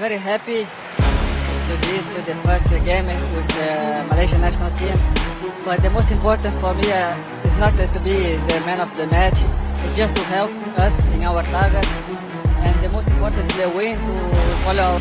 very happy to the first game with the Malaysian national team. But the most important for me is not to be the man of the match. It's just to help us in our targets. And the most important is the win to follow.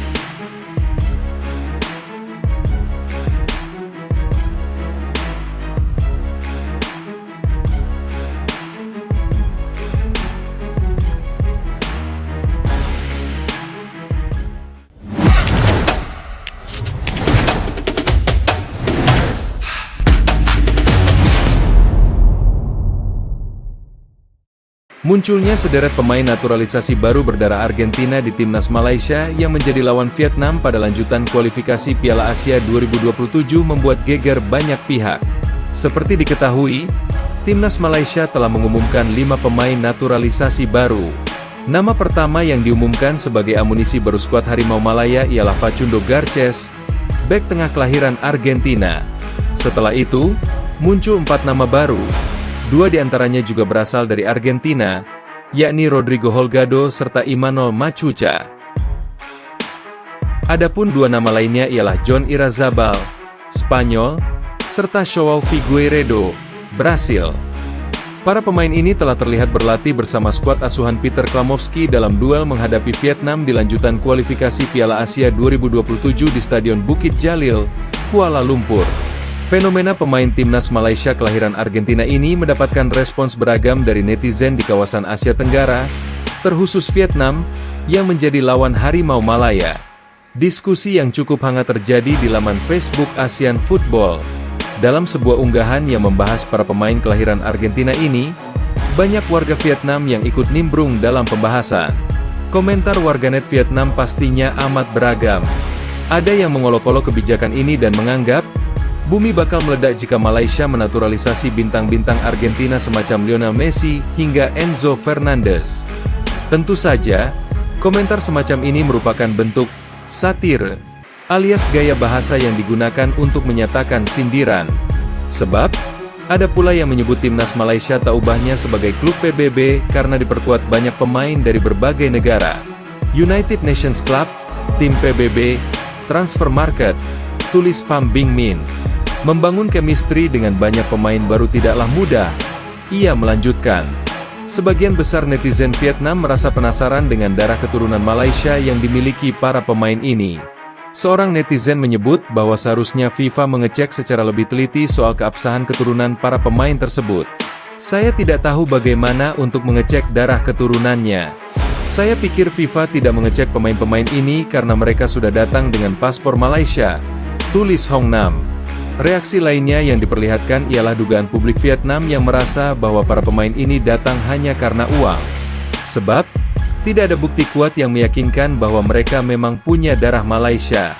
Munculnya sederet pemain naturalisasi baru berdarah Argentina di timnas Malaysia yang menjadi lawan Vietnam pada lanjutan kualifikasi Piala Asia 2027 membuat geger banyak pihak. Seperti diketahui, timnas Malaysia telah mengumumkan 5 pemain naturalisasi baru. Nama pertama yang diumumkan sebagai amunisi baru skuad Harimau Malaya ialah Facundo Garces, bek tengah kelahiran Argentina. Setelah itu, muncul 4 nama baru. 2 diantaranya juga berasal dari Argentina, yakni Rodrigo Holgado serta Imanol Machuca. Adapun 2 nama lainnya ialah John Irazabal, Spanyol, serta Joao Figueiredo, Brasil. Para pemain ini telah terlihat berlatih bersama skuad asuhan Peter Klamovski dalam duel menghadapi Vietnam di lanjutan kualifikasi Piala Asia 2027 di Stadion Bukit Jalil, Kuala Lumpur. Fenomena pemain timnas Malaysia kelahiran Argentina ini mendapatkan respons beragam dari netizen di kawasan Asia Tenggara, terkhusus Vietnam, yang menjadi lawan Harimau Malaya. Diskusi yang cukup hangat terjadi di laman Facebook ASEAN Football. Dalam sebuah unggahan yang membahas para pemain kelahiran Argentina ini, banyak warga Vietnam yang ikut nimbrung dalam pembahasan. Komentar warganet Vietnam pastinya amat beragam. Ada yang mengolok-olok kebijakan ini dan menganggap, bumi bakal meledak jika Malaysia menaturalisasi bintang-bintang Argentina semacam Lionel Messi hingga Enzo Fernandez. Tentu saja, komentar semacam ini merupakan bentuk satir, alias gaya bahasa yang digunakan untuk menyatakan sindiran. Sebab, ada pula yang menyebut timnas Malaysia tak ubahnya sebagai klub PBB karena diperkuat banyak pemain dari berbagai negara. United Nations Club, tim PBB, transfer market, tulis Pham Binh Minh. Membangun chemistry dengan banyak pemain baru tidaklah mudah. Ia melanjutkan, sebagian besar netizen Vietnam merasa penasaran dengan darah keturunan Malaysia yang dimiliki para pemain ini. Seorang netizen menyebut bahwa seharusnya FIFA mengecek secara lebih teliti soal keabsahan keturunan para pemain tersebut. Saya tidak tahu bagaimana untuk mengecek darah keturunannya. Saya pikir FIFA tidak mengecek pemain-pemain ini karena mereka sudah datang dengan paspor Malaysia, tulis Hong Nam. Reaksi lainnya yang diperlihatkan ialah dugaan publik Vietnam yang merasa bahwa para pemain ini datang hanya karena uang. Sebab, tidak ada bukti kuat yang meyakinkan bahwa mereka memang punya darah Malaysia.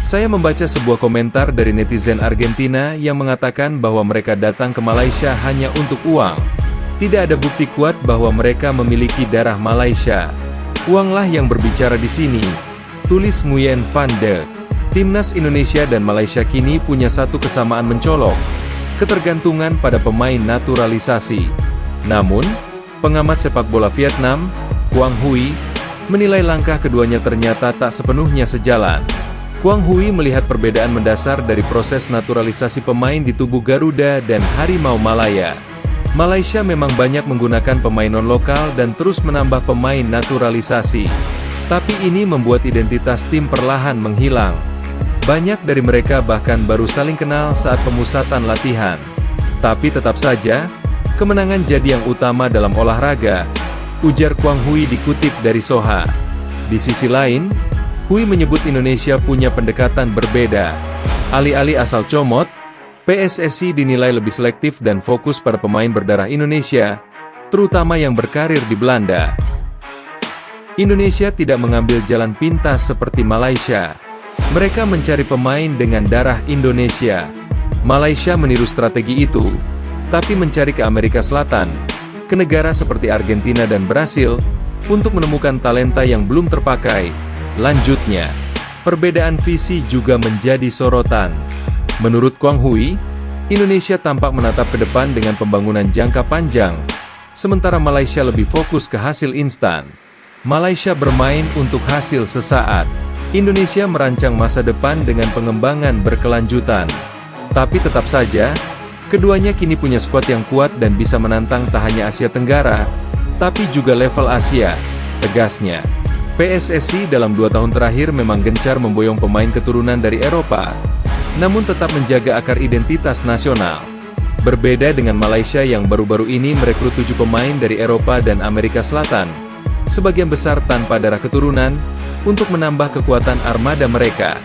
Saya membaca sebuah komentar dari netizen Argentina yang mengatakan bahwa mereka datang ke Malaysia hanya untuk uang. Tidak ada bukti kuat bahwa mereka memiliki darah Malaysia. Uanglah yang berbicara di sini, tulis Nguyen Van Dijk. Timnas Indonesia dan Malaysia kini punya satu kesamaan mencolok, ketergantungan pada pemain naturalisasi. Namun, pengamat sepak bola Vietnam, Quang Huy, menilai langkah keduanya ternyata tak sepenuhnya sejalan. Quang Huy melihat perbedaan mendasar dari proses naturalisasi pemain di tubuh Garuda dan Harimau Malaya. Malaysia memang banyak menggunakan pemain non-lokal dan terus menambah pemain naturalisasi. Tapi ini membuat identitas tim perlahan menghilang. Banyak dari mereka bahkan baru saling kenal saat pemusatan latihan. Tapi tetap saja, kemenangan jadi yang utama dalam olahraga, ujar Quang Huy dikutip dari Soha. Di sisi lain, Huy menyebut Indonesia punya pendekatan berbeda. Alih-alih asal comot, PSSI dinilai lebih selektif dan fokus pada pemain berdarah Indonesia, terutama yang berkarir di Belanda. Indonesia tidak mengambil jalan pintas seperti Malaysia. Mereka mencari pemain dengan darah Indonesia. Malaysia meniru strategi itu, tapi mencari ke Amerika Selatan, ke negara seperti Argentina dan Brasil, untuk menemukan talenta yang belum terpakai. Lanjutnya, perbedaan visi juga menjadi sorotan. Menurut Quang Huy, Indonesia tampak menatap ke depan dengan pembangunan jangka panjang, sementara Malaysia lebih fokus ke hasil instan. Malaysia bermain untuk hasil sesaat. Indonesia merancang masa depan dengan pengembangan berkelanjutan. Tapi tetap saja, keduanya kini punya skuad yang kuat dan bisa menantang tak hanya Asia Tenggara, tapi juga level Asia, tegasnya. PSSI dalam 2 tahun terakhir memang gencar memboyong pemain keturunan dari Eropa, namun tetap menjaga akar identitas nasional. Berbeda dengan Malaysia yang baru-baru ini merekrut 7 pemain dari Eropa dan Amerika Selatan, sebagian besar tanpa darah keturunan, untuk menambah kekuatan armada mereka.